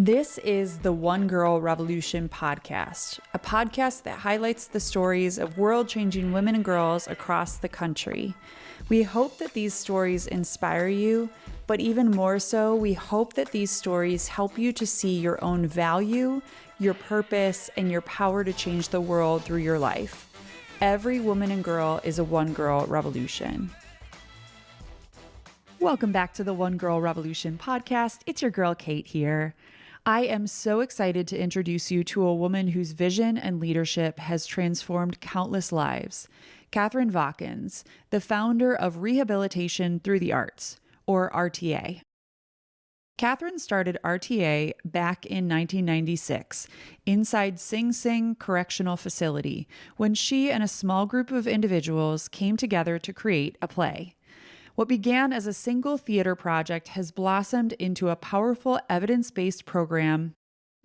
This is the One Girl Revolution podcast, a podcast that highlights the stories of world-changing women and girls across the country. We hope that these stories inspire you, but even more so, we hope that these stories help you to see your own value, your purpose, and your power to change the world through your life. Every woman and girl is a One Girl Revolution. Welcome back to the One Girl Revolution podcast. It's your girl, Kate, here. I am so excited to introduce you to a woman whose vision and leadership has transformed countless lives. Katherine Vockins, the founder of Rehabilitation Through the Arts, or RTA. Katherine started RTA back in 1996 inside Sing Sing Correctional Facility when she and a small group of individuals came together to create a play. What began as a single theater project has blossomed into a powerful evidence-based program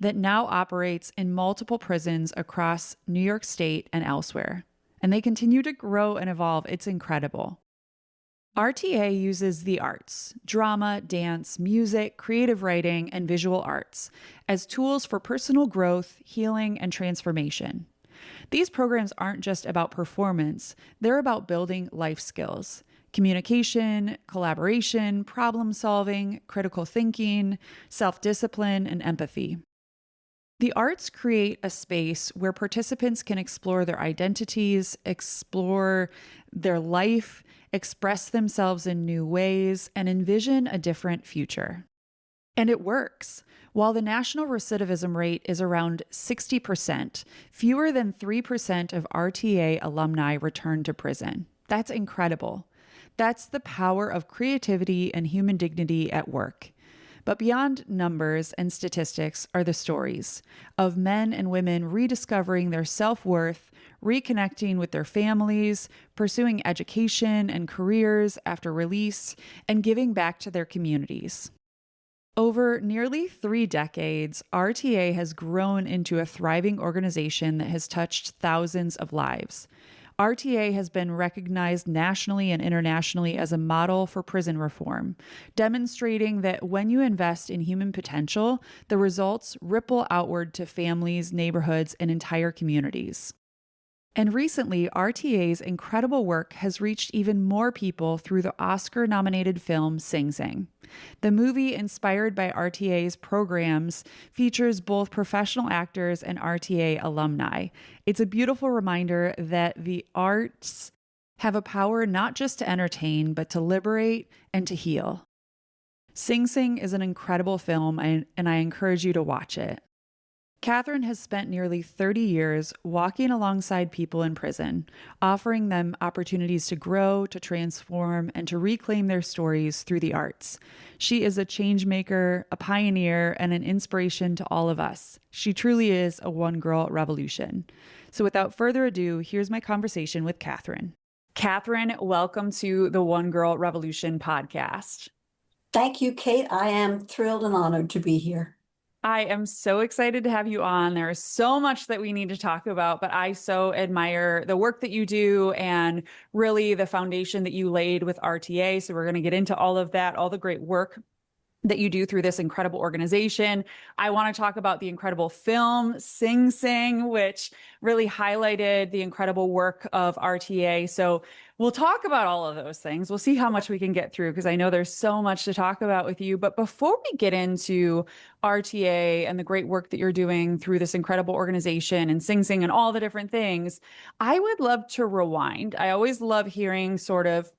that now operates in multiple prisons across New York State and elsewhere. And they continue to grow and evolve. It's incredible. RTA uses the arts, drama, dance, music, creative writing, and visual arts as tools for personal growth, healing, and transformation. These programs aren't just about performance, they're about building life skills. Communication, collaboration, problem solving, critical thinking, self-discipline, and empathy. The arts create a space where participants can explore their identities, explore their life, express themselves in new ways, and envision a different future. And it works. While the national recidivism rate is around 60%, fewer than 3% of RTA alumni return to prison. That's incredible. That's the power of creativity and human dignity at work. But beyond numbers and statistics are the stories of men and women rediscovering their self-worth, reconnecting with their families, pursuing education and careers after release, and giving back to their communities. Over nearly 3 decades, RTA has grown into a thriving organization that has touched thousands of lives. RTA has been recognized nationally and internationally as a model for prison reform, demonstrating that when you invest in human potential, the results ripple outward to families, neighborhoods, and entire communities. And recently, RTA's incredible work has reached even more people through the Oscar-nominated film Sing Sing. The movie, inspired by RTA's programs, features both professional actors and RTA alumni. It's a beautiful reminder that the arts have a power not just to entertain, but to liberate and to heal. Sing Sing is an incredible film, and I encourage you to watch it. Katherine has spent nearly 30 years walking alongside people in prison, offering them opportunities to grow, to transform, and to reclaim their stories through the arts. She is a changemaker, a pioneer, and an inspiration to all of us. She truly is a one-girl revolution. So without further ado, here's my conversation with Katherine. Katherine, welcome to the One Girl Revolution podcast. Thank you, Kate. I am thrilled and honored to be here. I am so excited to have you on. There is so much that we need to talk about, but I so admire the work that you do and really the foundation that you laid with RTA. So we're going to get into all of that, all the great work that you do through this incredible organization. I want to talk about the incredible film Sing Sing, which really highlighted the incredible work of RTA. So we'll talk about all of those things. We'll see how much we can get through because I know there's so much to talk about with you. But before we get into RTA and the great work that you're doing through this incredible organization and Sing Sing and all the different things, I would love to rewind. I always love hearing sort of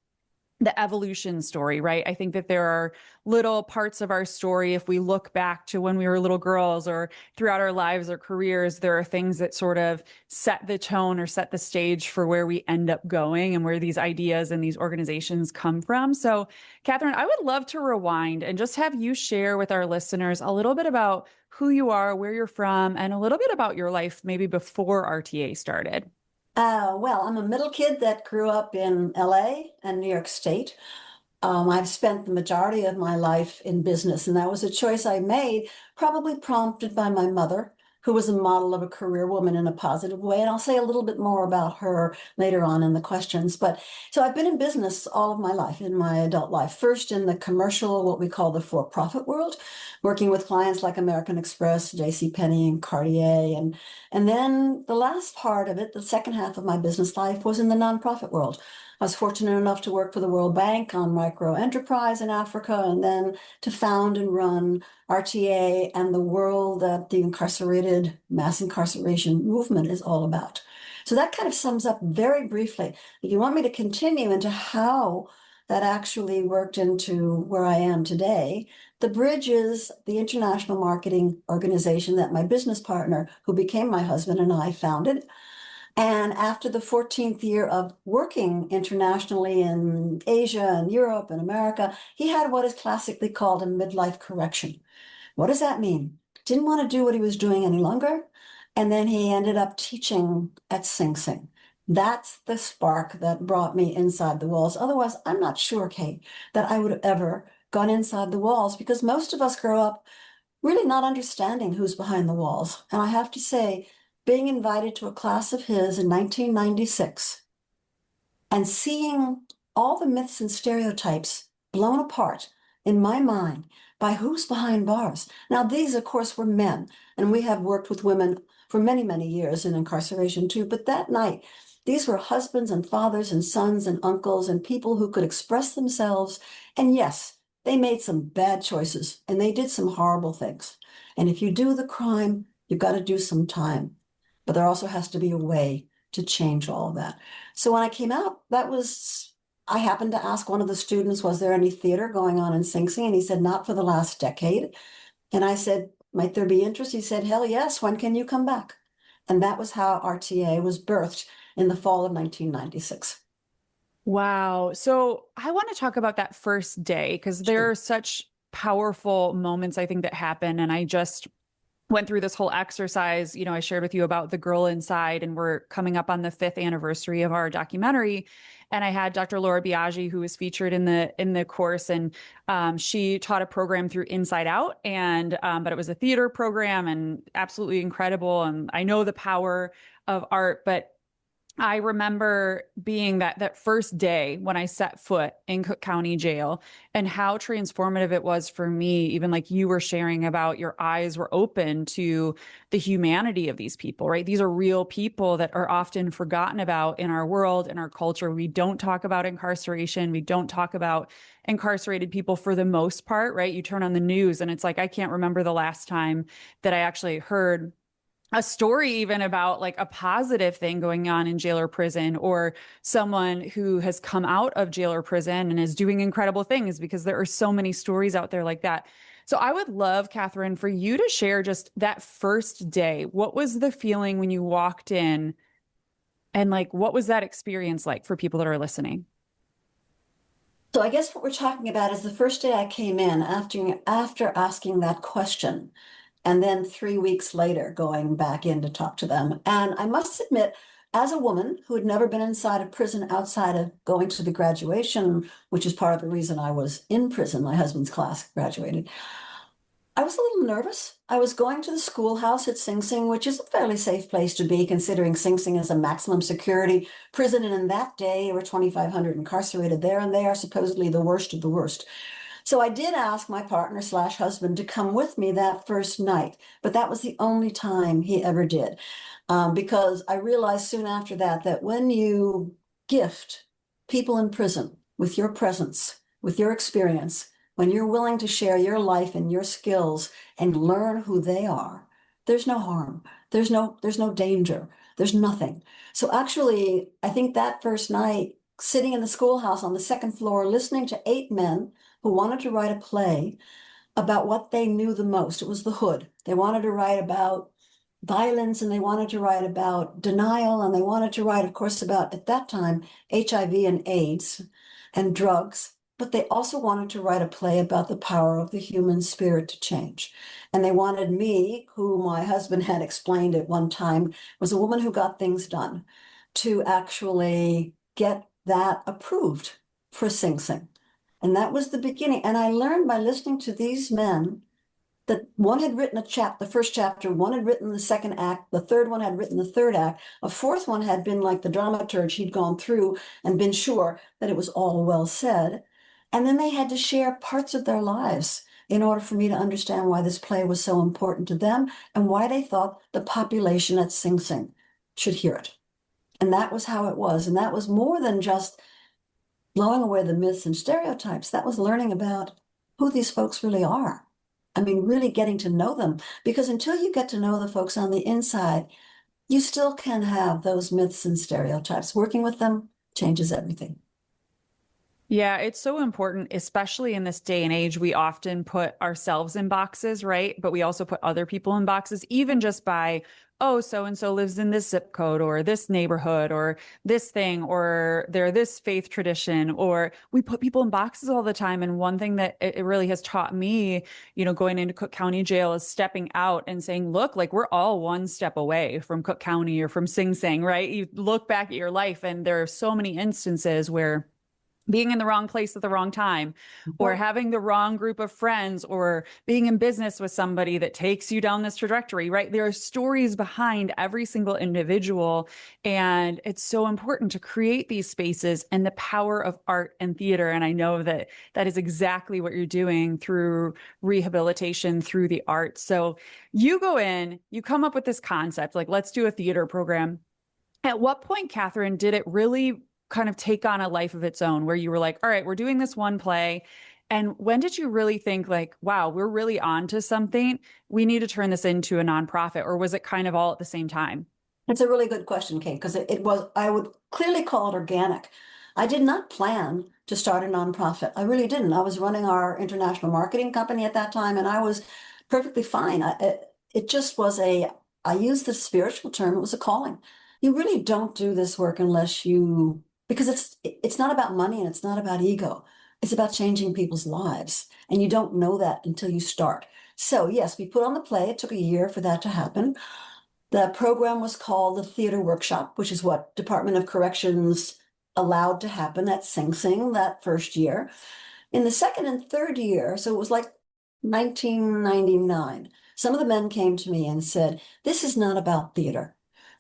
the evolution story, right? I think that there are little parts of our story, if we look back to when we were little girls or throughout our lives or careers, there are things that sort of set the tone or set the stage for where we end up going and where these ideas and these organizations come from. So, Katherine, I would love to rewind and just have you share with our listeners a little bit about who you are, where you're from, and a little bit about your life maybe before RTA started. Well, I'm a middle kid that grew up in LA and New York State. I've spent the majority of my life in business, and that was a choice I made, probably prompted by my mother, who was a model of a career woman in a positive way. And I'll say a little bit more about her later on in the questions. But so I've been in business all of my life, in my adult life, first in the commercial, what we call the for-profit world, working with clients like American Express, JCPenney, and Cartier. And then the last part of it, the second half of my business life, was in the nonprofit world. I was fortunate enough to work for the World Bank on micro enterprise in Africa, and then to found and run RTA and the world that the incarcerated mass incarceration movement is all about. So that kind of sums up very briefly. If you want me to continue into how that actually worked into where I am today, the Bridge is the international marketing organization that my business partner, who became my husband, and I founded. And after the 14th year of working internationally in Asia and Europe and America, he had what is classically called a midlife correction. What does that mean? Didn't want to do what he was doing any longer. And then he ended up teaching at Sing Sing. That's the spark that brought me inside the walls. Otherwise, I'm not sure, Kate, that I would have ever gone inside the walls, because most of us grow up really not understanding who's behind the walls. And I have to say, being invited to a class of his in 1996 and seeing all the myths and stereotypes blown apart in my mind by who's behind bars. Now, these, of course, were men, and we have worked with women for many, many years in incarceration too. But that night, these were husbands and fathers and sons and uncles and people who could express themselves. And yes, they made some bad choices and they did some horrible things. And if you do the crime, you've got to do some time. But there also has to be a way to change all of that. So when I came out, I happened to ask one of the students, was there any theater going on in Sing Sing? And he said, not for the last decade. And I said, might there be interest? He said, hell yes, when can you come back? And that was how RTA was birthed in the fall of 1996. Wow. So I want to talk about that first day, because there Sure. are such powerful moments, I think, that happen. And I just went through this whole exercise. I shared with you about the girl inside, and we're coming up on the 5th anniversary of our documentary. And I had Dr. Laura Biaggi, who was featured in the course, and she taught a program through Inside Out, and but it was a theater program and absolutely incredible. And I know the power of art, but I remember being that first day when I set foot in Cook County Jail, and how transformative it was for me, even like you were sharing about, your eyes were open to the humanity of these people, right? These are real people that are often forgotten about in our world, in our culture. We don't talk about incarceration. We don't talk about incarcerated people for the most part, right? You turn on the news and it's like, I can't remember the last time that I actually heard a story even about like a positive thing going on in jail or prison, or someone who has come out of jail or prison and is doing incredible things, because there are so many stories out there like that. So I would love, Katherine, for you to share just that first day. What was the feeling when you walked in, and like, what was that experience like for people that are listening? So I guess what we're talking about is the first day I came in after asking that question, and then 3 weeks later going back in to talk to them. And I must admit, as a woman who had never been inside a prison outside of going to the graduation, which is part of the reason I was in prison, my husband's class graduated, I was a little nervous. I was going to the schoolhouse at Sing Sing, which is a fairly safe place to be, considering Sing Sing is a maximum security prison. And in that day, there were 2,500 incarcerated there, and they are supposedly the worst of the worst. So I did ask my partner slash husband to come with me that first night, but that was the only time he ever did. Because I realized soon after that that when you gift people in prison with your presence, with your experience, when you're willing to share your life and your skills and learn who they are, there's no harm. There's no danger. There's nothing. So actually, I think that first night, sitting in the schoolhouse on the second floor, listening to 8 men who wanted to write a play about what they knew the most. It was the hood. They wanted to write about violence, and they wanted to write about denial, and they wanted to write, of course, about, at that time, HIV and AIDS and drugs. But they also wanted to write a play about the power of the human spirit to change. And they wanted me, who my husband had explained at one time was a woman who got things done, to actually get that approved for Sing Sing. And that was the beginning. And I learned by listening to these men that one had written the first chapter, one had written the second act, the third one had written the third act, a fourth one had been like the dramaturge. He'd gone through and been sure that it was all well said. And then they had to share parts of their lives in order for me to understand why this play was so important to them and why they thought the population at Sing Sing should hear it. And that was how it was. And that was more than just blowing away the myths and stereotypes. That was learning about who these folks really are. I mean, really getting to know them, because until you get to know the folks on the inside, you still can have those myths and stereotypes. Working with them changes everything. Yeah, it's so important, especially in this day and age. We often put ourselves in boxes, right? But we also put other people in boxes, even just by, oh, so and so lives in this zip code or this neighborhood or this thing, or they're this faith tradition, or we put people in boxes all the time. And one thing that it really has taught me, going into Cook County Jail is stepping out and saying, look, like we're all one step away from Cook County or from Sing Sing, right? You look back at your life and there are so many instances where being in the wrong place at the wrong time, or Well, having the wrong group of friends, or being in business with somebody that takes you down this trajectory, right? There are stories behind every single individual. And it's so important to create these spaces and the power of art and theater. And I know that that is exactly what you're doing through rehabilitation through the arts. So you go in, you come up with this concept, like, let's do a theater program. At what point, Katherine, did it really kind of take on a life of its own where you were like, all right, we're doing this one play? And when did you really think like, wow, we're really on to something? We need to turn this into a nonprofit, or was it kind of all at the same time? it's a really good question, Kate, because it was, I would clearly call it organic. I did not plan to start a nonprofit. I really didn't. I was running our international marketing company at that time, and I was perfectly fine. It just was I used the spiritual term, it was a calling. You really don't do this work unless you, because it's not about money and it's not about ego. It's about changing people's lives. And you don't know that until you start. So yes, we put on the play. It took a year for that to happen. The program was called the Theater Workshop, which is what Department of Corrections allowed to happen at Sing Sing that first year. In the second and third year, so it was like 1999, some of the men came to me and said, this is not about theater.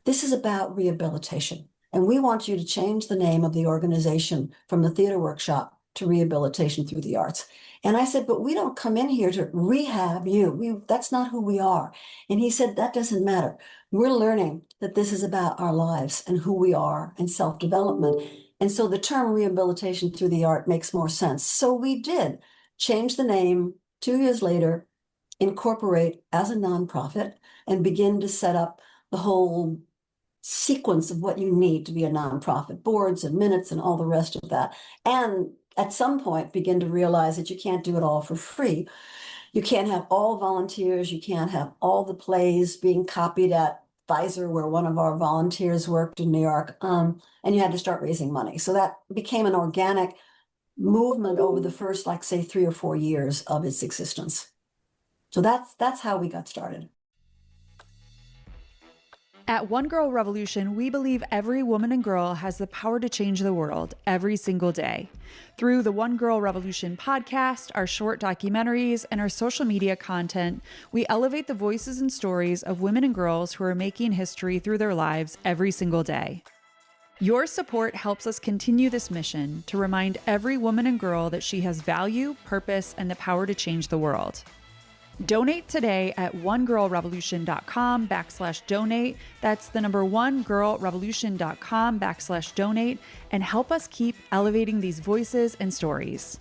This is about rehabilitation. And we want you to change the name of the organization from the Theater Workshop to Rehabilitation Through the Arts. And I said, but we don't come in here to rehab you. That's not who we are. And he said, that doesn't matter. We're learning that this is about our lives and who we are and self-development. And so the term rehabilitation through the art makes more sense. So we did change the name 2 years later, incorporate as a nonprofit, and begin to set up the whole sequence of what you need to be a nonprofit, boards and minutes and all the rest of that. And at some point begin to realize that you can't do it all for free. You can't have all volunteers. You can't have all the plays being copied at Pfizer, where one of our volunteers worked in New York. And you had to start raising money. So that became an organic movement over the first, like, say, 3 or 4 years of its existence. So that's how we got started. At One Girl Revolution, we believe every woman and girl has the power to change the world every single day. Through the One Girl Revolution podcast, our short documentaries, and our social media content, we elevate the voices and stories of women and girls who are making history through their lives every single day. Your support helps us continue this mission to remind every woman and girl that she has value, purpose, and the power to change the world. Donate today at onegirlrevolution.com/donate. That's the number onegirlrevolution.com/donate, and help us keep elevating these voices and stories.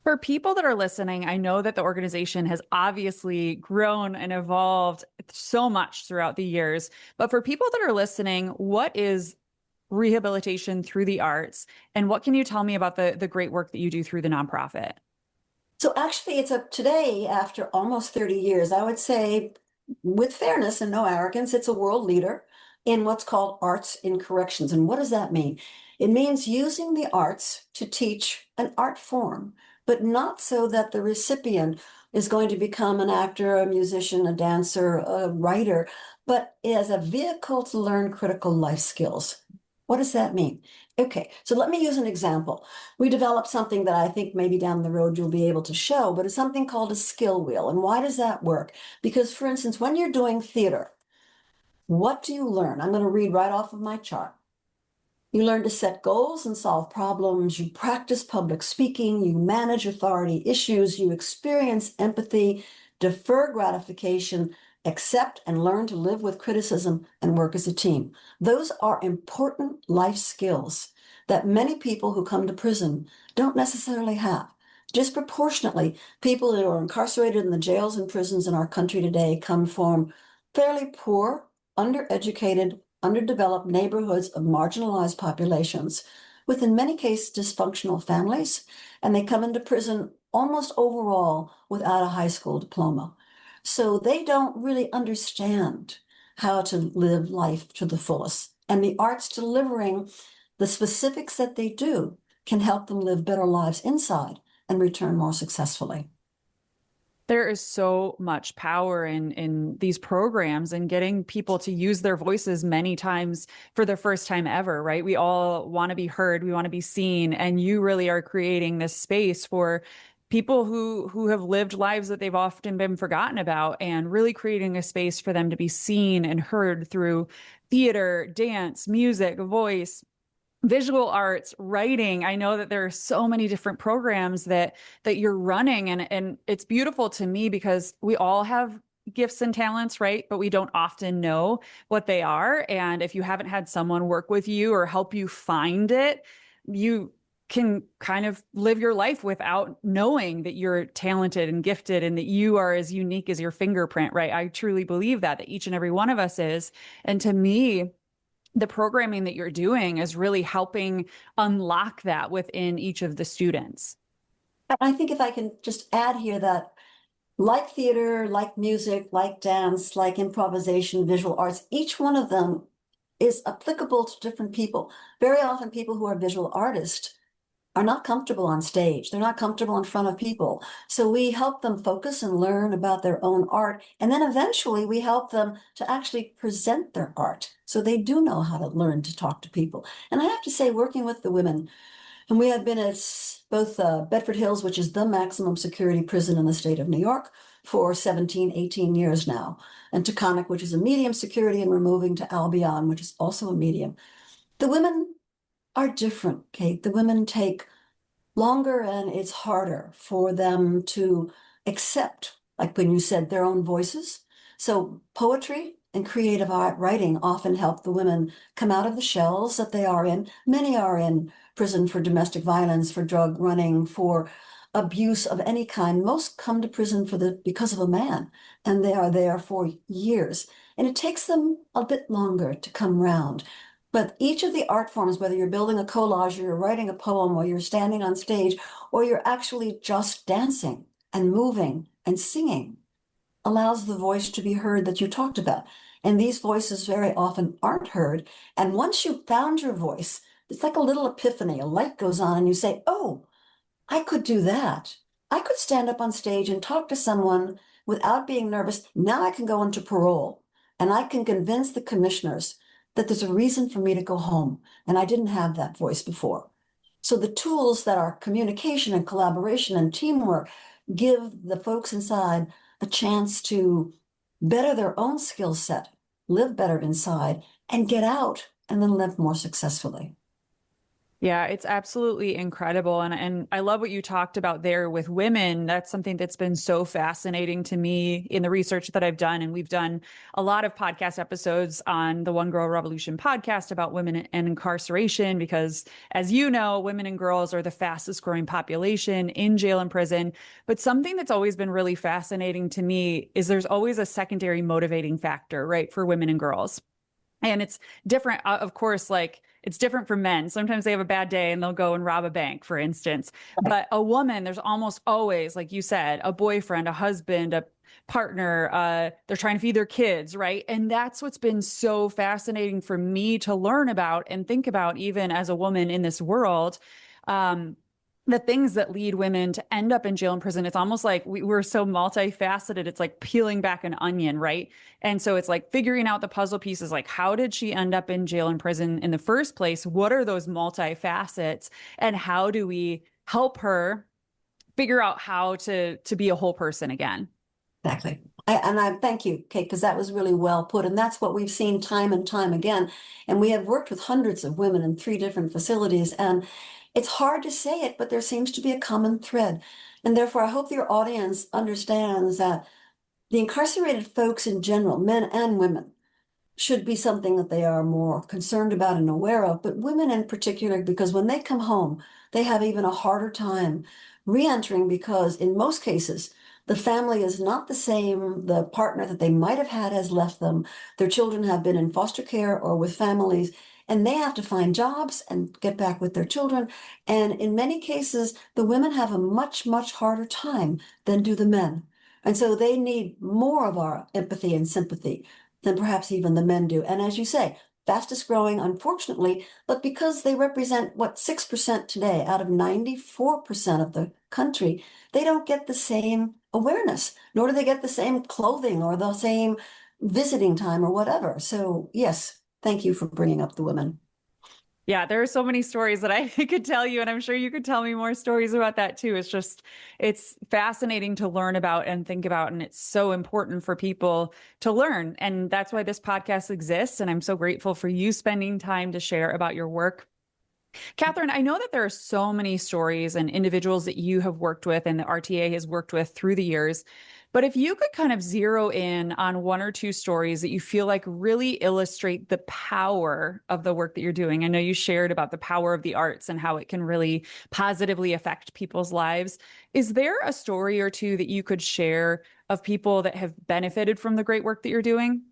For people that are listening, I know that the organization has obviously grown and evolved so much throughout the years. But for people that are listening, what is Rehabilitation Through the Arts? And what can you tell me about the great work that you do through the nonprofit? So actually, it's a today, after almost 30 years, I would say, with fairness and no arrogance, it's a world leader in what's called arts in corrections. And what does that mean? It means using the arts to teach an art form, but not so that the recipient is going to become an actor, a musician, a dancer, a writer, but as a vehicle to learn critical life skills. What does that mean? Okay, so let me use an example. We developed something that I think maybe down the road you'll be able to show, but it's something called a skill wheel. And why does that work? Because, for instance, when you're doing theater, what do you learn? I'm going to read right off of my chart. You learn to set goals and solve problems. You practice public speaking. You manage authority issues. You experience empathy, defer gratification, accept and learn to live with criticism and work as a team. Those are important life skills that many people who come to prison don't necessarily have. Disproportionately, people who are incarcerated in the jails and prisons in our country today come from fairly poor, undereducated, underdeveloped neighborhoods of marginalized populations with, in many cases, dysfunctional families, and they come into prison almost overall without a high school diploma. So they don't really understand how to live life to the fullest. And the arts delivering the specifics that they do can help them live better lives inside and return more successfully. There is so much power in these programs and getting people to use their voices many times for the first time ever, right? We all want to be heard, we want to be seen, and you really are creating this space for people who have lived lives that they've often been forgotten about, and really creating a space for them to be seen and heard through theater, dance, music, voice, visual arts, writing. I know that there are so many different programs that you're running, and it's beautiful to me because we all have gifts and talents, right? But we don't often know what they are. And if you haven't had someone work with you or help you find it, you can kind of live your life without knowing that you're talented and gifted and that you are as unique as your fingerprint, right? I truly believe that each and every one of us is. And to me, the programming that you're doing is really helping unlock that within each of the students. I think if I can just add here that like theater, like music, like dance, like improvisation, visual arts, each one of them is applicable to different people. Very often people who are visual artists are not comfortable on stage. They're not comfortable in front of people. So we help them focus and learn about their own art. And then eventually we help them to actually present their art. So they do know how to learn to talk to people. And I have to say, working with the women, and we have been at both Bedford Hills, which is the maximum security prison in the state of New York, for 17, 18 years now, and Taconic, which is a medium security, and we're moving to Albion, which is also a medium. The women are different, Kate. The women take longer and it's harder for them to accept, like when you said, their own voices. So poetry and creative art writing often help the women come out of the shells that they are in. Many are in prison for domestic violence, for drug running, for abuse of any kind. Most come to prison because of a man, and they are there for years. And it takes them a bit longer to come round. But each of the art forms, whether you're building a collage or you're writing a poem or you're standing on stage or you're actually just dancing and moving and singing, allows the voice to be heard that you talked about. And these voices very often aren't heard. And once you've found your voice, it's like a little epiphany. A light goes on and you say, oh, I could do that. I could stand up on stage and talk to someone without being nervous. Now I can go into parole and I can convince the commissioners that there's a reason for me to go home. And I didn't have that voice before. So the tools that are communication and collaboration and teamwork give the folks inside a chance to better their own skill set, live better inside, and get out and then live more successfully. Yeah, it's absolutely incredible. And I love what you talked about there with women. That's something that's been so fascinating to me in the research that I've done. And we've done a lot of podcast episodes on the One Girl Revolution podcast about women and incarceration, because as you know, women and girls are the fastest growing population in jail and prison. But something that's always been really fascinating to me is there's always a secondary motivating factor, right, for women and girls. And it's different, of course, like it's different for men. Sometimes they have a bad day and they'll go and rob a bank, for instance. But a woman, there's almost always, like you said, a boyfriend, a husband, a partner, they're trying to feed their kids, right? And that's what's been so fascinating for me to learn about and think about, even as a woman in this world. Um, the things that lead women to end up in jail and prison. It's almost like we're so multifaceted. It's like peeling back an onion, right? And so it's like figuring out the puzzle pieces, like how did she end up in jail and prison in the first place? What are those multifacets? And how do we help her figure out how to be a whole person again? Exactly. I thank you, Kate, because that was really well put. And that's what we've seen time and time again. And we have worked with hundreds of women in 3 different facilities. And it's hard to say it, but there seems to be a common thread. And therefore, I hope your audience understands that the incarcerated folks in general, men and women, should be something that they are more concerned about and aware of, but women in particular, because when they come home, they have even a harder time re-entering because in most cases, the family is not the same. The partner that they might have had has left them. Their children have been in foster care or with families, and they have to find jobs and get back with their children. And in many cases, the women have a much, much harder time than do the men. And so they need more of our empathy and sympathy than perhaps even the men do. And as you say, fastest growing, unfortunately, but because they represent, what, 6% today out of 94% of the country, they don't get the same awareness, nor do they get the same clothing or the same visiting time or whatever. So, yes, thank you for bringing up the women. Yeah, there are so many stories that I could tell you, and I'm sure you could tell me more stories about that too. It's fascinating to learn about and think about, and it's so important for people to learn. And that's why this podcast exists. And I'm so grateful for you spending time to share about your work. Katherine, I know that there are so many stories and individuals that you have worked with and the RTA has worked with through the years. But if you could kind of zero in on one or two stories that you feel like really illustrate the power of the work that you're doing. I know you shared about the power of the arts and how it can really positively affect people's lives. Is there a story or two that you could share of people that have benefited from the great work that you're doing?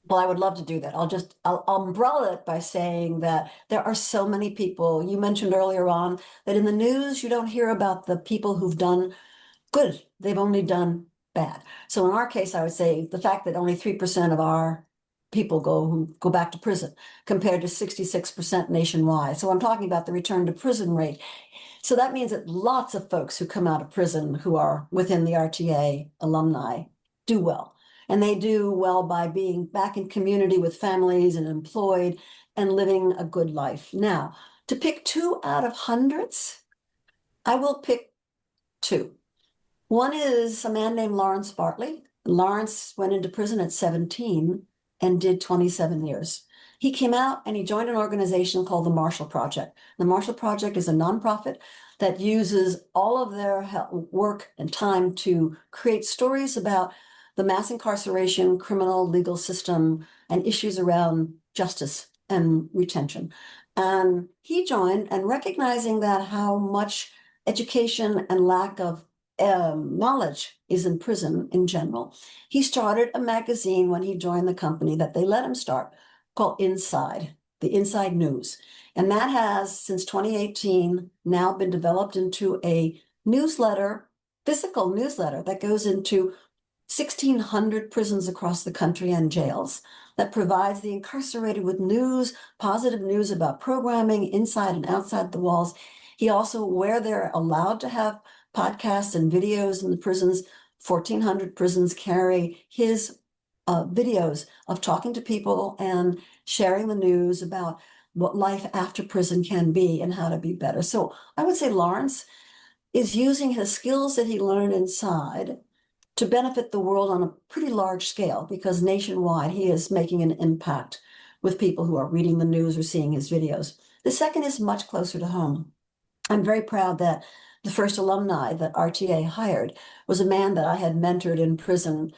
Well, I would love to do that. I'll umbrella it by saying that there are so many people. You mentioned earlier on that in the news, you don't hear about the people who've done good. They've only done bad. So in our case, I would say the fact that only 3% of our people who go back to prison compared to 66% nationwide. So I'm talking about the return to prison rate. So that means that lots of folks who come out of prison who are within the RTA alumni do well. And they do well by being back in community with families and employed and living a good life. Now, to pick two out of hundreds, I will pick two. One is a man named Lawrence Bartley. Lawrence went into prison at 17 and did 27 years. He came out and he joined an organization called the Marshall Project. The Marshall Project is a nonprofit that uses all of their work and time to create stories about the mass incarceration, criminal legal system, and issues around justice and retention. And he joined, and recognizing that how much education and lack of knowledge is in prison in general, he started a magazine when he joined the company that they let him start called Inside, the Inside News. And that has, since 2018, now been developed into a newsletter, physical newsletter that goes into 1,600 prisons across the country and jails that provides the incarcerated with news, positive news about programming inside and outside the walls. He also, where they're allowed to have podcasts and videos in the prisons, 1,400 prisons carry his videos of talking to people and sharing the news about what life after prison can be and how to be better. So I would say Lawrence is using his skills that he learned inside to benefit the world on a pretty large scale, because nationwide he is making an impact with people who are reading the news or seeing his videos. The second is much closer to home. I'm very proud that the first alumni that RTA hired was a man that I had mentored in prison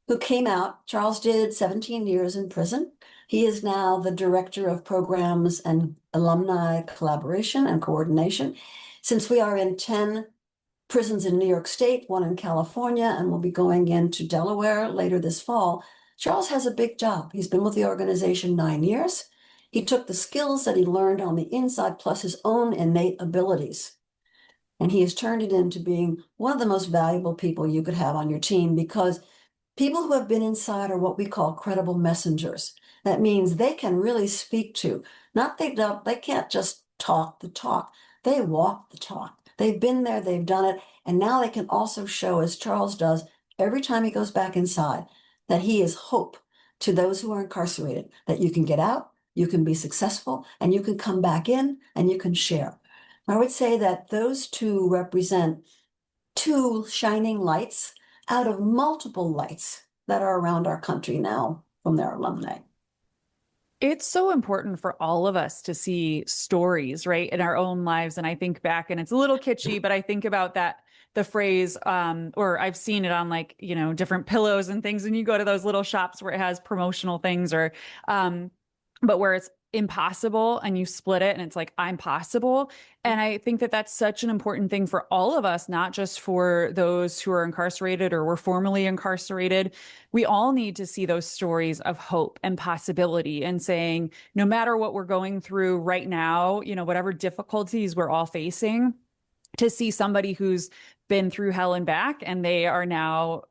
who came out. Charles did 17 years in prison. He is now the director of programs and alumni collaboration and coordination. Since we are in 10 prisons in New York State, one in California, and we'll be going into Delaware later this fall, Charles has a big job. He's been with the organization 9 years. He took the skills that he learned on the inside plus his own innate abilities, and he has turned it into being one of the most valuable people you could have on your team, because people who have been inside are what we call credible messengers. That means they can really speak to, not they don't, they can't just talk the talk, they walk the talk. They've been there, they've done it, and now they can also show, as Charles does, every time he goes back inside, that he is hope to those who are incarcerated, that you can get out, you can be successful, and you can come back in and you can share. I would say that those two represent two shining lights out of multiple lights that are around our country now from their alumni. It's so important for all of us to see stories, right, in our own lives. And I think back, and it's a little kitschy, but I think about that, the phrase, or I've seen it on like, different pillows and things. And you go to those little shops where it has promotional things but where it's impossible and you split it and it's like, I'm possible. And I think that that's such an important thing for all of us, not just for those who are incarcerated or were formerly incarcerated. We all need to see those stories of hope and possibility and saying, no matter what we're going through right now, whatever difficulties we're all facing, to see somebody who's been through hell and back and they are now,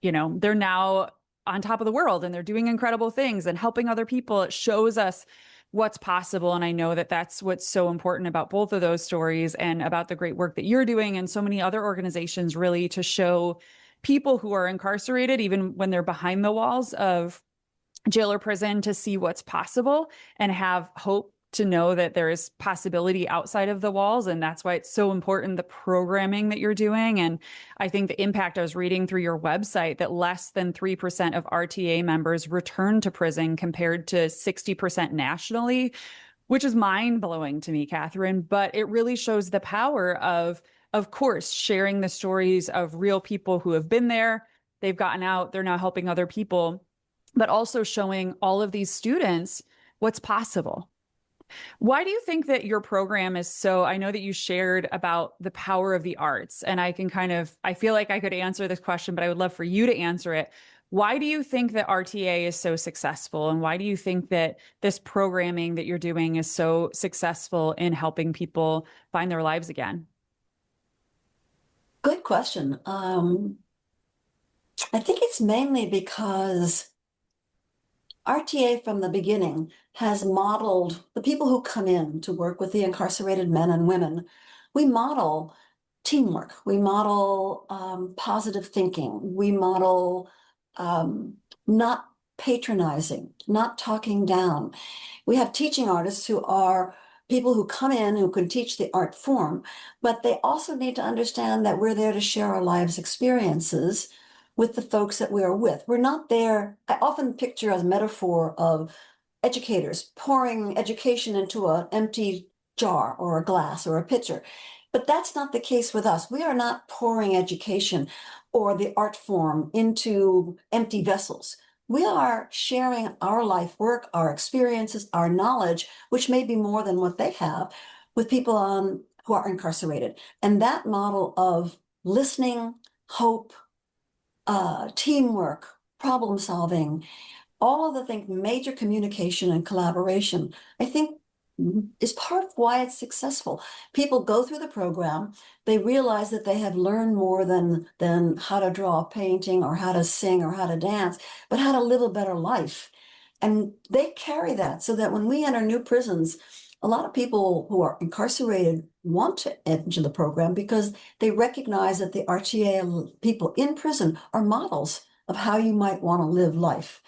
they're now on top of the world and they're doing incredible things and helping other people. It shows us what's possible. And I know that that's what's so important about both of those stories and about the great work that you're doing and so many other organizations, really, to show people who are incarcerated, even when they're behind the walls of jail or prison, to see what's possible and have hope, to know that there is possibility outside of the walls. And that's why it's so important, the programming that you're doing. And I think the impact, I was reading through your website that less than 3% of RTA members return to prison compared to 60% nationally, which is mind blowing to me, Katherine. But it really shows the power of course, sharing the stories of real people who have been there, they've gotten out, they're now helping other people, but also showing all of these students what's possible. Why do you think that your program is so, I know that you shared about the power of the arts, and I feel like I could answer this question, but I would love for you to answer it. Why do you think that RTA is so successful? And why do you think that this programming that you're doing is so successful in helping people find their lives again? Good question. I think it's mainly because RTA from the beginning has modeled the people who come in to work with the incarcerated men and women. We model teamwork. We model positive thinking. We model not patronizing, not talking down. We have teaching artists who are people who come in who can teach the art form, but they also need to understand that we're there to share our lives' experiences with the folks that we are with. We're not there. I often picture as metaphor of educators pouring education into an empty jar or a glass or a pitcher. But that's not the case with us. We are not pouring education or the art form into empty vessels. We are sharing our life work, our experiences, our knowledge, which may be more than what they have, with people who are incarcerated. And that model of listening, hope, teamwork, problem solving, all of the things, major communication and collaboration, I think is part of why it's successful. People go through the program, they realize that they have learned more than how to draw a painting or how to sing or how to dance, but how to live a better life. And they carry that so that when we enter new prisons, a lot of people who are incarcerated want to enter the program because they recognize that the RTA people in prison are models of how you might want to live life.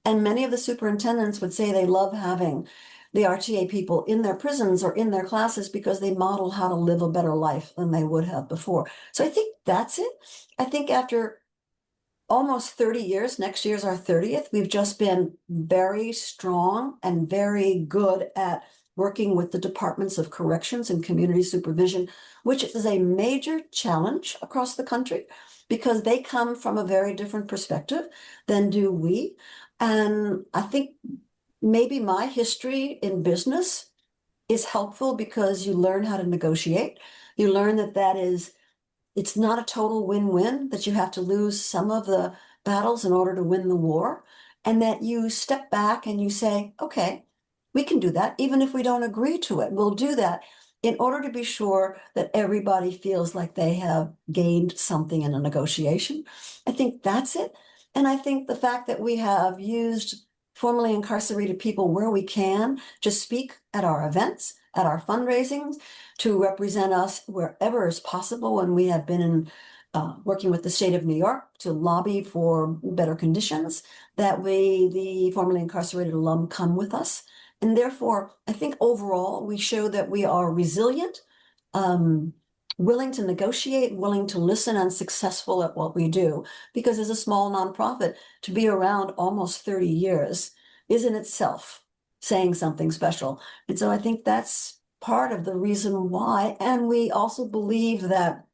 And many of the superintendents would say they love having the RTA people in their prisons or in their classes because they model how to live a better life than they would have before. So I think that's it. I think after almost 30 years, next year's our 30th, we've just been very strong and very good at working with the departments of corrections and community supervision, which is a major challenge across the country because they come from a very different perspective than do we. And I think maybe my history in business is helpful because you learn how to negotiate. You learn it's not a total win-win, that you have to lose some of the battles in order to win the war, and that you step back and you say, okay, we can do that. Even if we don't agree to it, we'll do that in order to be sure that everybody feels like they have gained something in a negotiation. I think that's it. And I think the fact that we have used formerly incarcerated people where we can to speak at our events, at our fundraisings to represent us wherever is possible. And we have been in working with the state of New York to lobby for better conditions. That way, the formerly incarcerated alum come with us. And therefore, I think overall, we show that we are resilient, willing to negotiate, willing to listen, and successful at what we do. Because as a small nonprofit, to be around almost 30 years is in itself saying something special. And so I think that's part of the reason why. And we also believe that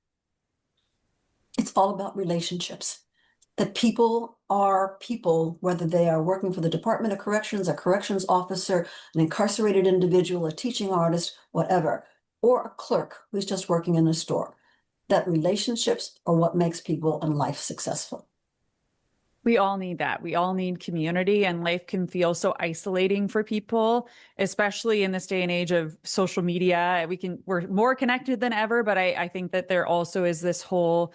it's all about relationships, that people are people, whether they are working for the Department of Corrections, a corrections officer, an incarcerated individual, a teaching artist, whatever, or a clerk who's just working in a store, that relationships are what makes people in life successful. We all need that. We all need community, and life can feel so isolating for people, especially in this day and age of social media. We're more connected than ever, but I think that there also is this whole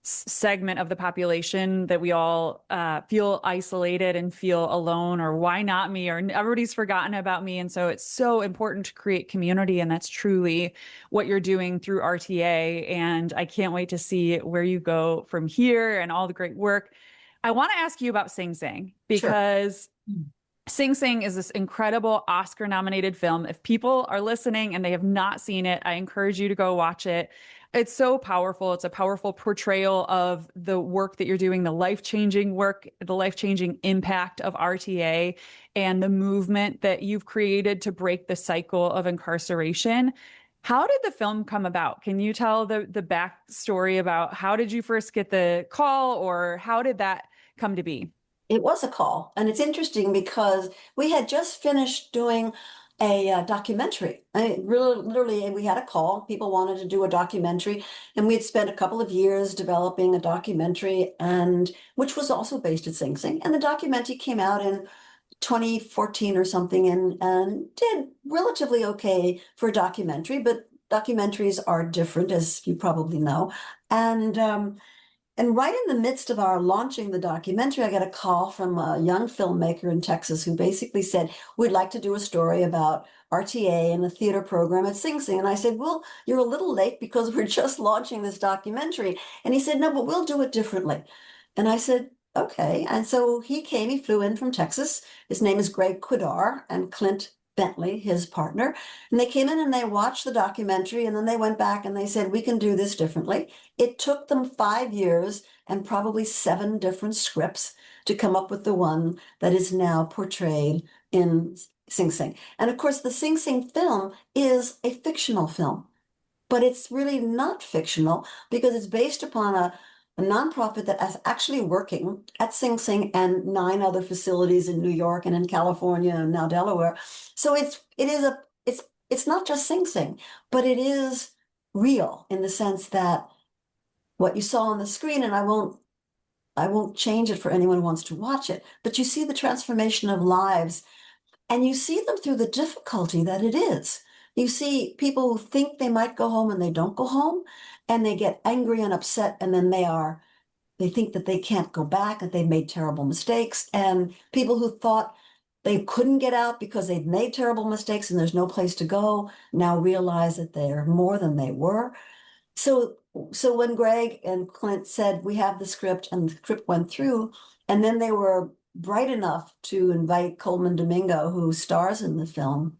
segment of the population that we all feel isolated and feel alone, or why not me, or everybody's forgotten about me. And so it's so important to create community. And that's truly what you're doing through RTA. And I can't wait to see where you go from here and all the great work. I want to ask you about Sing Sing, because Sure. Sing Sing is this incredible Oscar nominated film. If people are listening and they have not seen it, I encourage you to go watch it. It's so powerful. It's a powerful portrayal of the work that you're doing, the life-changing work, the life-changing impact of RTA, and the movement that you've created to break the cycle of incarceration. How did the film come about? Can you tell the backstory about how did you first get the call, or how did that come to be? It was a call. And it's interesting because we had just finished doing a documentary. Really, literally, we had a call. People wanted to do a documentary, and we had spent a couple of years developing a documentary, and which was also based at Sing Sing. And the documentary came out in 2014 or something, and did relatively okay for a documentary, but documentaries are different, as you probably know. And and right in the midst of our launching the documentary, I got a call from a young filmmaker in Texas who basically said, we'd like to do a story about RTA and a theater program at Sing Sing. And I said, well, you're a little late because we're just launching this documentary. And he said, no, but we'll do it differently. And I said, okay. And so he flew in from Texas. His name is Greg Quidar, and Clint Bentley, his partner. And they came in and they watched the documentary, and then they went back and they said, we can do this differently. It took them 5 years and probably 7 different scripts to come up with the one that is now portrayed in Sing Sing. And of course, the Sing Sing film is a fictional film, but it's really not fictional because it's based upon a nonprofit that is actually working at Sing Sing and 9 other facilities in New York and in California and now Delaware. So it's not just Sing Sing, but it is real in the sense that what you saw on the screen, and I won't change it for anyone who wants to watch it, but you see the transformation of lives, and you see them through the difficulty that it is. You see people who think they might go home and they don't go home, and they get angry and upset, and then they think that they can't go back, that they've made terrible mistakes. And people who thought they couldn't get out because they'd made terrible mistakes and there's no place to go now realize that they're more than they were. So when Greg and Clint said, we have the script, and the script went through, and then they were bright enough to invite Coleman Domingo, who stars in the film.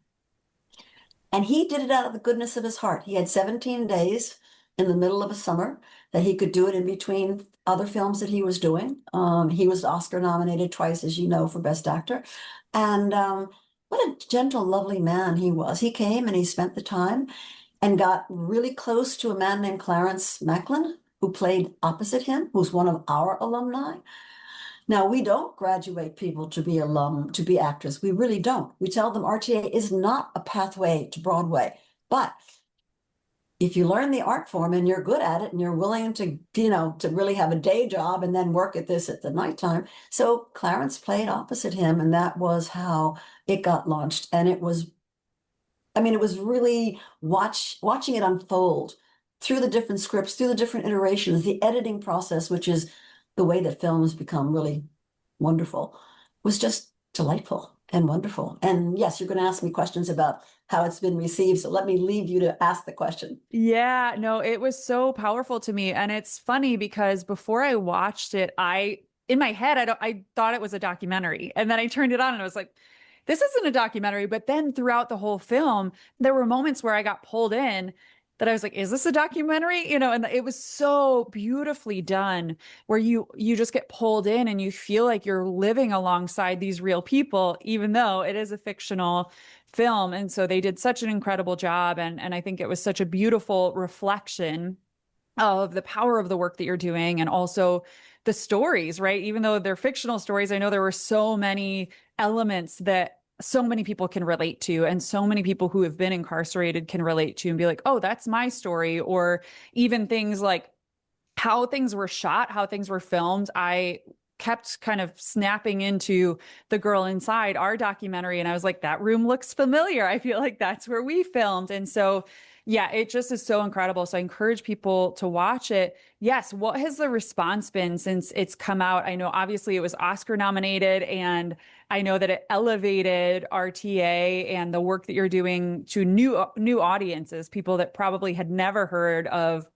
And he did it out of the goodness of his heart. He had 17 days in the middle of a summer that he could do it in between other films that he was doing. He was Oscar nominated twice, as you know, for Best Actor. And what a gentle, lovely man he was. He came and he spent the time and got really close to a man named Clarence Macklin, who played opposite him, who's one of our alumni. Now, we don't graduate people to be actors. We really don't. We tell them RTA is not a pathway to Broadway. But if you learn the art form and you're good at it and you're willing to, to really have a day job and then work at this at the nighttime. So Clarence played opposite him, and that was how it got launched. And it was really watching it unfold through the different scripts, through the different iterations, the editing process, which is the way that films become really wonderful, was just delightful. and wonderful. And yes, you're going to ask me questions about how it's been received. So let me leave you to ask the question. Yeah, no, it was so powerful to me. And it's funny because before I watched it, in my head, I thought it was a documentary. And then I turned it on and I was like, this isn't a documentary. But then throughout the whole film, there were moments where I got pulled in that I was like, is this a documentary? And it was so beautifully done where you just get pulled in and you feel like you're living alongside these real people, even though it is a fictional film. And so they did such an incredible job. And I think it was such a beautiful reflection of the power of the work that you're doing and also the stories, right? Even though they're fictional stories, I know there were so many elements that so many people can relate to, and so many people who have been incarcerated can relate to and be like, oh, that's my story. Or even things like how things were shot, how things were filmed. I kept kind of snapping into The Girl Inside, our documentary, and I was like, that room looks familiar. I feel like that's where we filmed. And so, yeah, it just is so incredible. So I encourage people to watch it. Yes, what has the response been since it's come out? I know obviously it was Oscar nominated, and I know that it elevated RTA and the work that you're doing to new audiences, people that probably had never heard of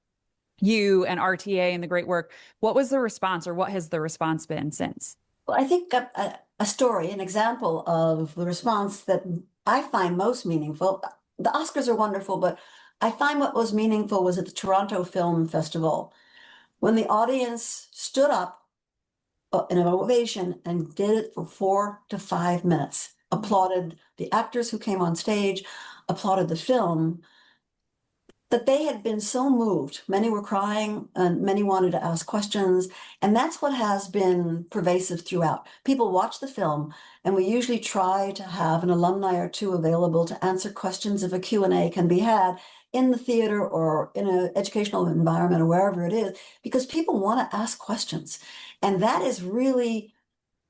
you and RTA and the great work. What was the response, or what has the response been since? Well, I think a story, an example of the response that I find most meaningful. The Oscars are wonderful, but I find what was meaningful was at the Toronto Film Festival when the audience stood up in an ovation and did it for 4 to 5 minutes, applauded the actors who came on stage, applauded the film, that they had been so moved. Many were crying and many wanted to ask questions. And that's what has been pervasive throughout. People watch the film, and we usually try to have an alumni or two available to answer questions if a Q&A can be had in the theater or in an educational environment or wherever it is, because people want to ask questions. And that is really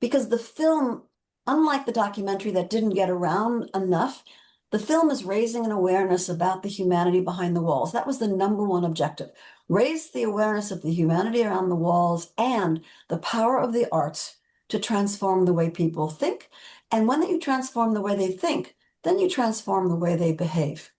because the film, unlike the documentary that didn't get around enough, the film is raising an awareness about the humanity behind the walls. That was the number one objective. Raise the awareness of the humanity around the walls and the power of the arts to transform the way people think. And when you transform the way they think, then you transform the way they behave.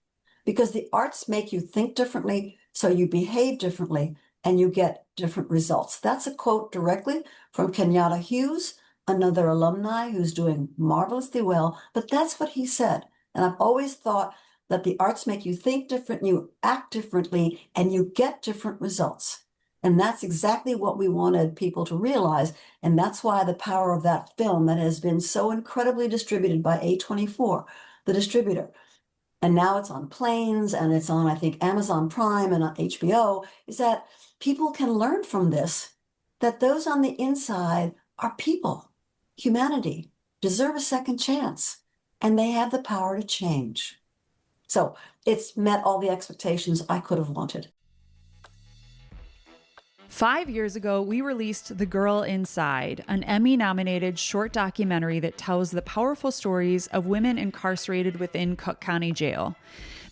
Because the arts make you think differently, so you behave differently, and you get different results. That's a quote directly from Kenyatta Hughes, another alumni who's doing marvelously well, but that's what he said. And I've always thought that the arts make you think different, you act differently, and you get different results. And that's exactly what we wanted people to realize. And that's why the power of that film that has been so incredibly distributed by A24, the distributor, and now it's on planes and it's on, I think, Amazon Prime and on HBO, is that people can learn from this, that those on the inside are people, humanity, deserve a second chance, and they have the power to change. So it's met all the expectations I could have wanted. 5 years ago, we released The Girl Inside, an Emmy-nominated short documentary that tells the powerful stories of women incarcerated within Cook County Jail.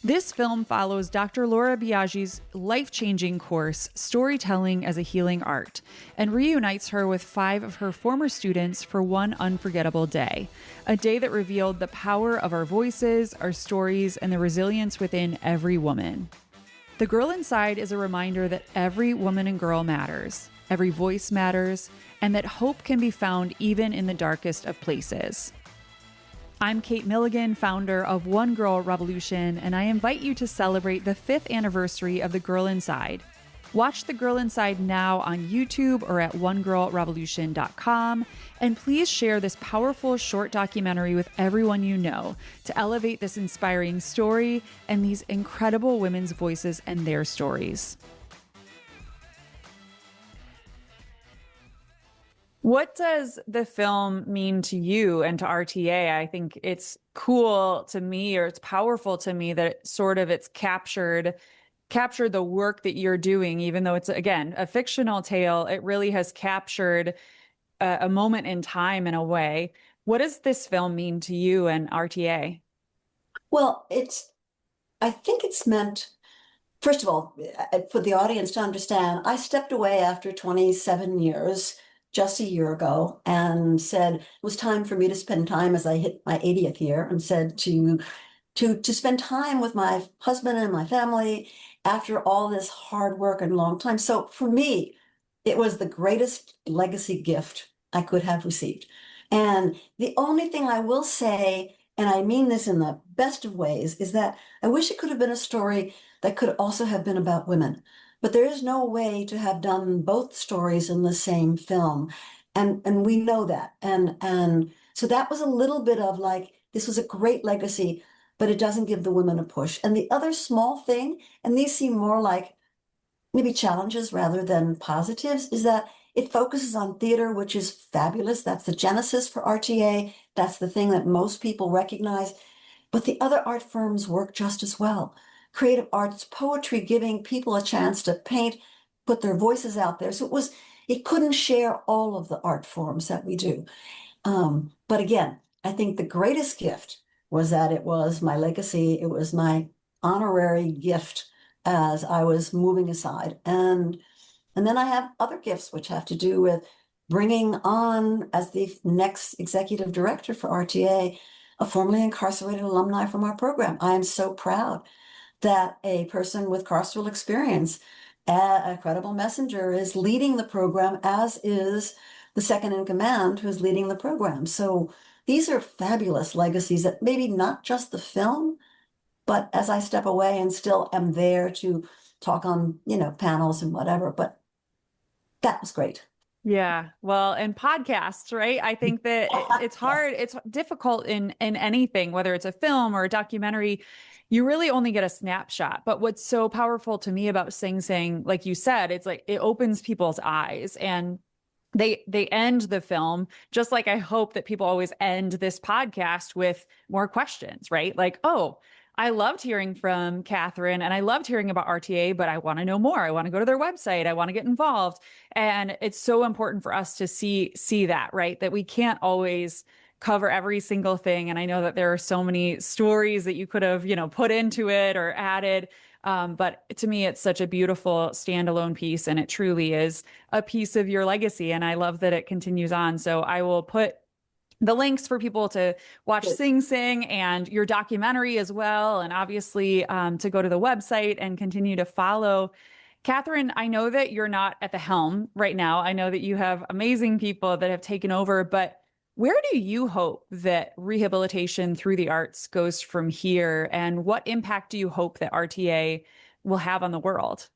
This film follows Dr. Laura Biaggi's life-changing course, Storytelling as a Healing Art, and reunites her with 5 of her former students for one unforgettable day, a day that revealed the power of our voices, our stories, and the resilience within every woman. The Girl Inside is a reminder that every woman and girl matters, every voice matters, and that hope can be found even in the darkest of places. I'm Kate Milligan, founder of One Girl Revolution, and I invite you to celebrate the 5th anniversary of The Girl Inside. Watch The Girl Inside now on YouTube or at onegirlrevolution.com, and please share this powerful short documentary with everyone you know to elevate this inspiring story and these incredible women's voices and their stories. What does the film mean to you and to RTA? I think it's cool to me, or it's powerful to me, that it's captured the work that you're doing, even though it's, again, a fictional tale. It really has captured a moment in time in a way. What does this film mean to you and RTA? Well, I think it's meant, first of all, for the audience to understand, I stepped away after 27 years just a year ago and said it was time for me to spend time as I hit my 80th year, and said to spend time with my husband and my family after all this hard work and long time. So for me, it was the greatest legacy gift I could have received. And the only thing I will say, and I mean this in the best of ways, is that I wish it could have been a story that could also have been about women. But there is no way to have done both stories in the same film. And we know that. And so that was a little bit of like, this was a great legacy, but it doesn't give the women a push. And the other small thing, and these seem more like maybe challenges rather than positives, is that it focuses on theater, which is fabulous. That's the genesis for RTA. That's the thing that most people recognize. But the other art forms work just as well. Creative arts, poetry, giving people a chance to paint, put their voices out there. So it couldn't share all of the art forms that we do. But again, I think the greatest gift was that it was my legacy. It was my honorary gift as I was moving aside. And then I have other gifts which have to do with bringing on, as the next executive director for RTA, a formerly incarcerated alumni from our program. I am so proud that a person with carceral experience, a credible messenger, is leading the program, as is the second in command who's leading the program. So these are fabulous legacies that maybe not just the film, but as I step away and still am there to talk on, panels and whatever. But that was great. Yeah. Well, and podcasts, right? I think that it's Yes. hard, it's difficult in anything, whether it's a film or a documentary. You really only get a snapshot. But what's so powerful to me about Sing Sing, like you said, it's like it opens people's eyes, and they end the film just like I hope that people always end this podcast with more questions, right? Like, oh, I loved hearing from Katherine and I loved hearing about RTA, but I want to know more. I want to go to their website. I want to get involved. And it's so important for us to see that, right? That we can't always cover every single thing. And I know that there are so many stories that you could have, put into it or added. But to me, it's such a beautiful standalone piece, and it truly is a piece of your legacy. And I love that it continues on. So I will put the links for people to watch Sing Sing and your documentary as well. And obviously to go to the website and continue to follow. Katherine, I know that you're not at the helm right now. I know that you have amazing people that have taken over, but where do you hope that rehabilitation through the arts goes from here? And what impact do you hope that RTA will have on the world?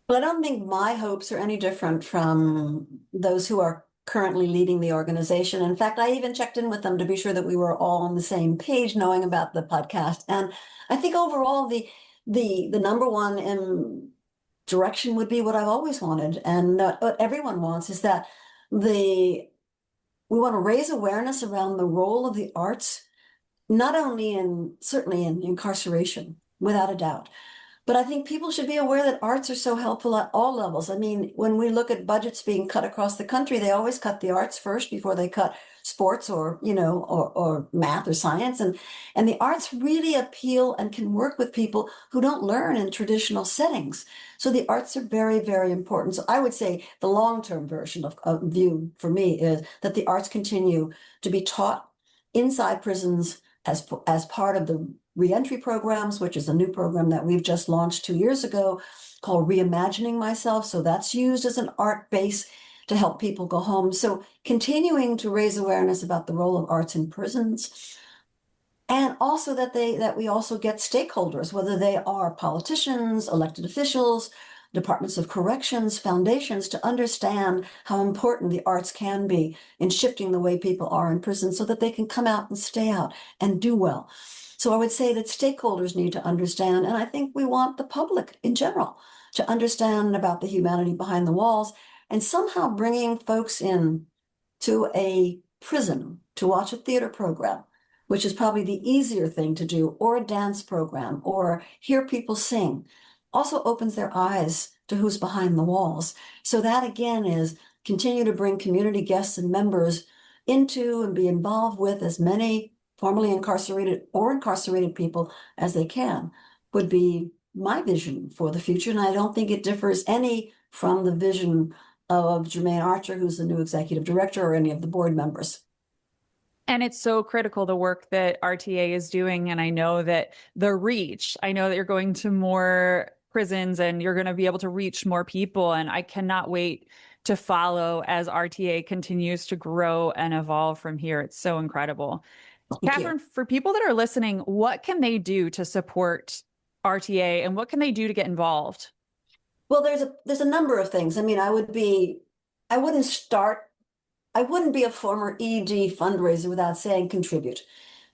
Well, I don't think my hopes are any different from those who are currently leading the organization. In fact, I even checked in with them to be sure that we were all on the same page, knowing about the podcast. And I think overall, the number one in direction would be what I've always wanted, and what everyone wants is that the we want to raise awareness around the role of the arts, not only certainly in incarceration, without a doubt, but I think people should be aware that arts are so helpful at all levels. I mean, when we look at budgets being cut across the country, they always cut the arts first before they cut sports or, or math or science. And the arts really appeal and can work with people who don't learn in traditional settings. So the arts are very, very important. So I would say the long-term version of view for me is that the arts continue to be taught inside prisons as part of the reentry programs, which is a new program that we've just launched 2 years ago called Reimagining Myself. So that's used as an art base to help people go home. So continuing to raise awareness about the role of arts in prisons, and also that we also get stakeholders, whether they are politicians, elected officials, departments of corrections, foundations, to understand how important the arts can be in shifting the way people are in prison so that they can come out and stay out and do well. So I would say that stakeholders need to understand, and I think we want the public in general to understand about the humanity behind the walls, and somehow bringing folks in to a prison to watch a theater program, which is probably the easier thing to do, or a dance program, or hear people sing, also opens their eyes to who's behind the walls. So that again is continue to bring community guests and members into and be involved with as many formerly incarcerated or incarcerated people as they can, would be my vision for the future. And I don't think it differs any from the vision of Jermaine Archer, who's the new executive director, or any of the board members. And it's so critical, the work that RTA is doing. And I know that the reach, I know that you're going to more prisons and you're going to be able to reach more people. And I cannot wait to follow as RTA continues to grow and evolve from here. It's so incredible. Thank you. Katherine, for people that are listening, what can they do to support RTA and what can they do to get involved? Well, there's a number of things. I mean, I wouldn't start, I wouldn't be a former ED fundraiser without saying contribute.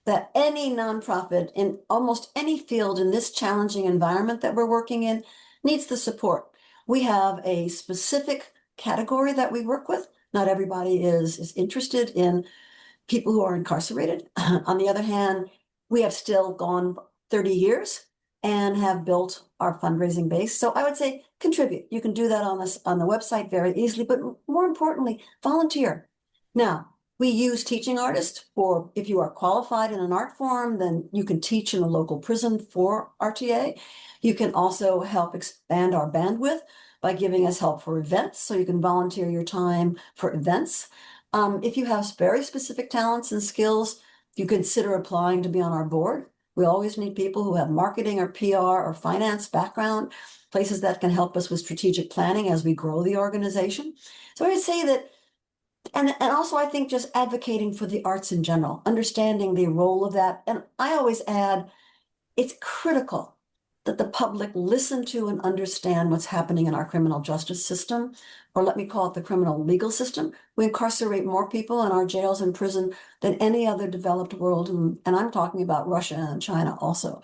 That any nonprofit in almost any field in this challenging environment that we're working in needs the support. We have a specific category that we work with. Not everybody is interested in people who are incarcerated. On the other hand, we have still gone 30 years and have built our fundraising base. So I would say contribute. You can do that on the website very easily, but more importantly, volunteer. Now, we use teaching artists for, if you are qualified in an art form, then you can teach in a local prison for RTA. You can also help expand our bandwidth by giving us help for events. So you can volunteer your time for events. If you have very specific talents and skills, you consider applying to be on our board. We always need people who have marketing or PR or finance background, places that can help us with strategic planning as we grow the organization. So I would say that, and also I think just advocating for the arts in general, understanding the role of that. And I always add, it's critical that the public listen to and understand what's happening in our criminal justice system, or let me call it the criminal legal system. We incarcerate more people in our jails and prison than any other developed world, and I'm talking about Russia and China also.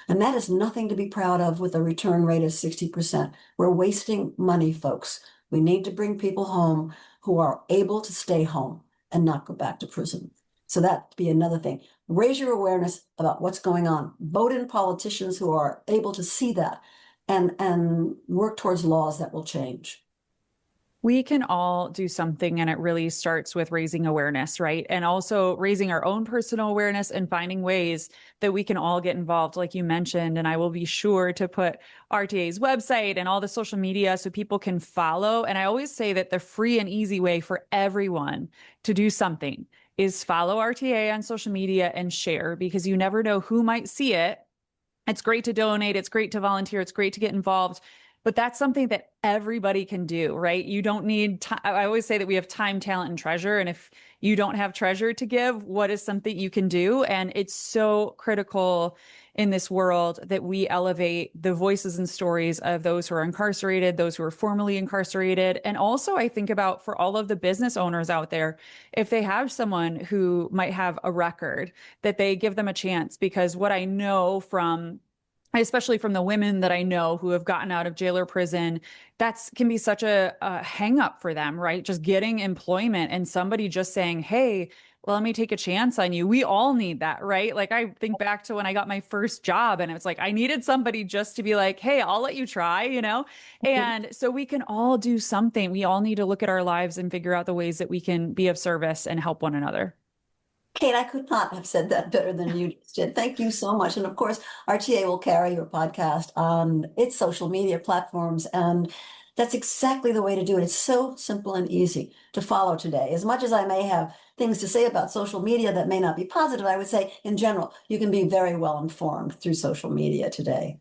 And that is nothing to be proud of with a return rate of 60%. We're wasting money, folks. We need to bring people home who are able to stay home and not go back to prison. So that'd be another thing. Raise your awareness about what's going on. Vote in politicians who are able to see that and work towards laws that will change. We can all do something, and it really starts with raising awareness, right? And also raising our own personal awareness and finding ways that we can all get involved, like you mentioned. And I will be sure to put RTA's website and all the social media so people can follow. And I always say that the free and easy way for everyone to do something is follow RTA on social media and share, because you never know who might see it. It's great to donate. It's great to volunteer. It's great to get involved. But that's something that everybody can do, right? You don't need time. I always say that we have time, talent, and treasure. And if you don't have treasure to give, what is something you can do? And it's so critical in this world that we elevate the voices and stories of those who are incarcerated, those who are formerly incarcerated. And also, I think about for all of the business owners out there, if they have someone who might have a record, that they give them a chance. Because what I know from especially from the women that I know who have gotten out of jail or prison, that's can be such a hang up for them, right? Just getting employment and somebody just saying, hey, well, let me take a chance on you. We all need that, right? Like I think back to when I got my first job and it's like, I needed somebody just to be like, hey, I'll let you try, you know? And so we can all do something. We all need to look at our lives and figure out the ways that we can be of service and help one another. Kate, I could not have said that better than you just did. Thank you so much. And of course, RTA will carry your podcast on its social media platforms. And that's exactly the way to do it. It's so simple and easy to follow today. As much as I may have things to say about social media that may not be positive, I would say in general, you can be very well informed through social media today.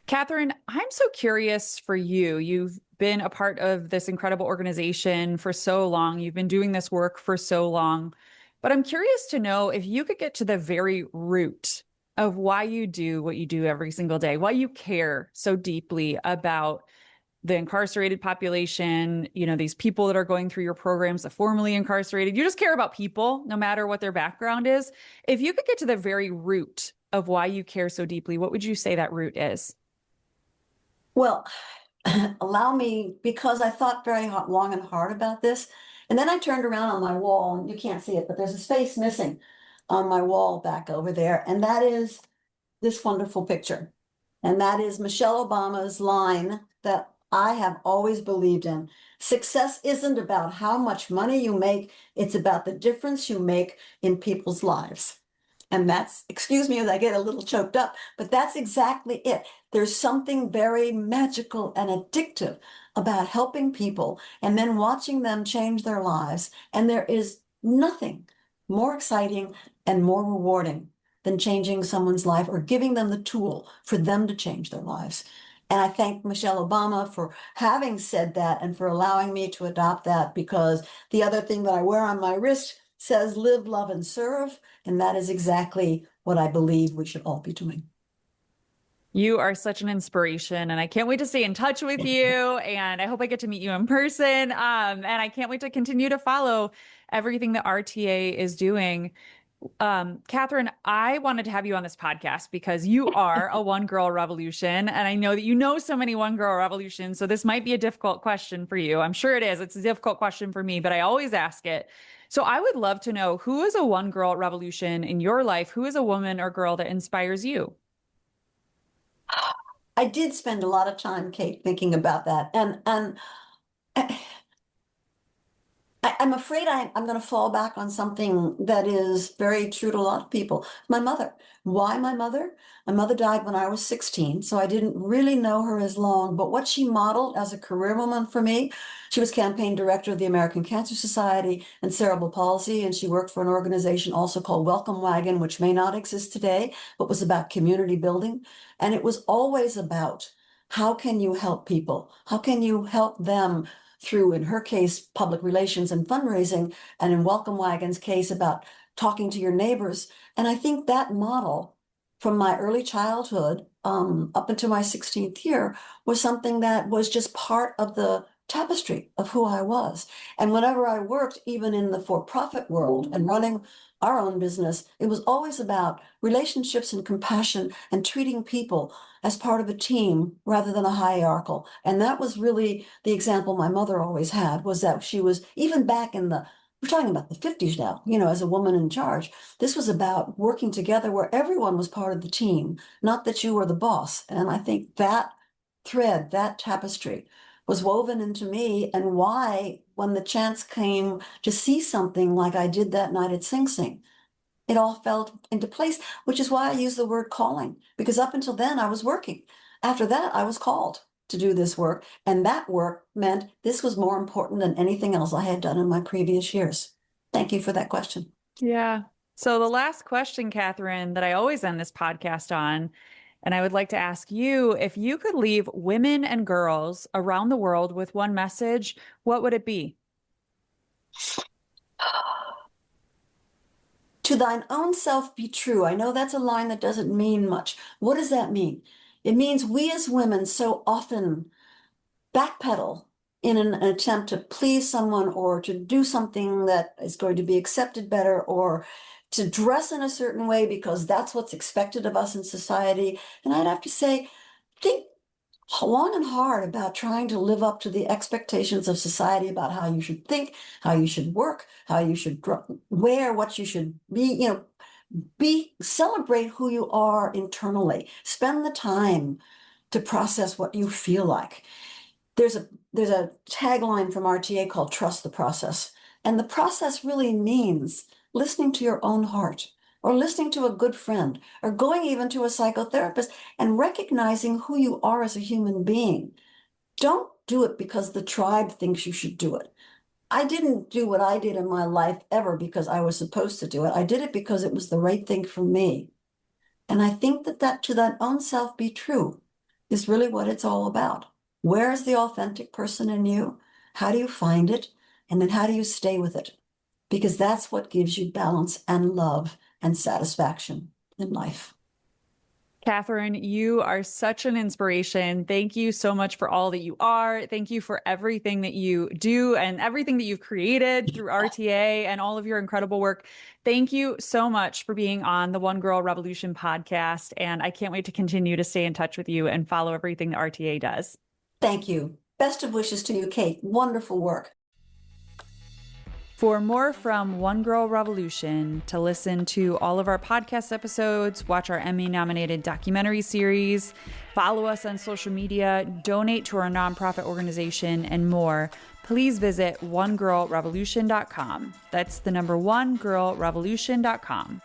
Katherine, I'm so curious for you. You've been a part of this incredible organization for so long. You've been doing this work for so long. But I'm curious to know if you could get to the very root of why you do what you do every single day, why you care so deeply about the incarcerated population, you know, these people that are going through your programs, the formerly incarcerated. You just care about people, no matter what their background is. If you could get to the very root of why you care so deeply, what would you say that root is? Well, allow me, because I thought very long and hard about this. And then I turned around on my wall, and you can't see it, but there's a space missing on my wall back over there. And that is this wonderful picture. And that is Michelle Obama's line that I have always believed in. Success isn't about how much money you make, it's about the difference you make in people's lives. And that's, excuse me as I get a little choked up, but that's exactly it. There's something very magical and addictive about helping people and then watching them change their lives. And there is nothing more exciting and more rewarding than changing someone's life or giving them the tool for them to change their lives. And I thank Michelle Obama for having said that and for allowing me to adopt that, because the other thing that I wear on my wrist says live, love, and serve. And that is exactly what I believe we should all be doing. You are such an inspiration, and I can't wait to stay in touch with you. And I hope I get to meet you in person. And I can't wait to continue to follow everything that RTA is doing. Katherine, I wanted to have you on this podcast because you are a one girl revolution. And I know that you know so many one girl revolutions. So this might be a difficult question for you. I'm sure it is. It's a difficult question for me, but I always ask it. So I would love to know, who is a one girl revolution in your life? Who is a woman or girl that inspires you? I did spend a lot of time, Kate, thinking about that. And I'm afraid I'm going to fall back on something that is very true to a lot of people. My mother. Why my mother? My mother died when I was 16, so I didn't really know her as long. But what she modeled as a career woman for me, she was campaign director of the American Cancer Society and Cerebral Palsy, and she worked for an organization also called Welcome Wagon, which may not exist today, but was about community building. And it was always about, how can you help people? How can you help them through, in her case, public relations and fundraising, and in Welcome Wagon's case, about talking to your neighbors. And I think that model from my early childhood up until my 16th year was something that was just part of the tapestry of who I was. And whenever I worked, even in the for-profit world and running our own business, it was always about relationships and compassion and treating people as part of a team rather than a hierarchical. And that was really the example my mother always had, was that she was, even back in the, we're talking about the 50s now, as a woman in charge, this was about working together where everyone was part of the team, not that you were the boss. And I think that thread, that tapestry, was woven into me, and why, when the chance came to see something like I did that night at Sing Sing, it all fell into place, which is why I use the word calling, because up until then I was working. After that, I was called to do this work, and that work meant this was more important than anything else I had done in my previous years. Thank you for that question. Yeah. So the last question, Katherine, that I always end this podcast on, and I would like to ask you, if you could leave women and girls around the world with one message, what would it be? To thine own self be true. I know that's a line that doesn't mean much. What does that mean? It means we as women so often backpedal in an attempt to please someone, or to do something that is going to be accepted better, or to dress in a certain way because that's what's expected of us in society. And I'd have to say, think long and hard about trying to live up to the expectations of society about how you should think, how you should work, how you should wear, what you should be, celebrate who you are internally. Spend the time to process what you feel like. There's a tagline from RTA called trust the process. And the process really means listening to your own heart, or listening to a good friend, or going even to a psychotherapist and recognizing who you are as a human being. Don't do it because the tribe thinks you should do it. I didn't do what I did in my life ever because I was supposed to do it. I did it because it was the right thing for me. And I think that to that own self be true is really what it's all about. Where is the authentic person in you? How do you find it? And then how do you stay with it? Because that's what gives you balance and love and satisfaction in life. Katherine, you are such an inspiration. Thank you so much for all that you are. Thank you for everything that you do and everything that you've created through RTA and all of your incredible work. Thank you so much for being on the One Girl Revolution podcast. And I can't wait to continue to stay in touch with you and follow everything that RTA does. Thank you. Best of wishes to you, Kate. Wonderful work. For more from One Girl Revolution, to listen to all of our podcast episodes, watch our Emmy-nominated documentary series, follow us on social media, donate to our nonprofit organization, and more, please visit onegirlrevolution.com. That's the number onegirlrevolution.com.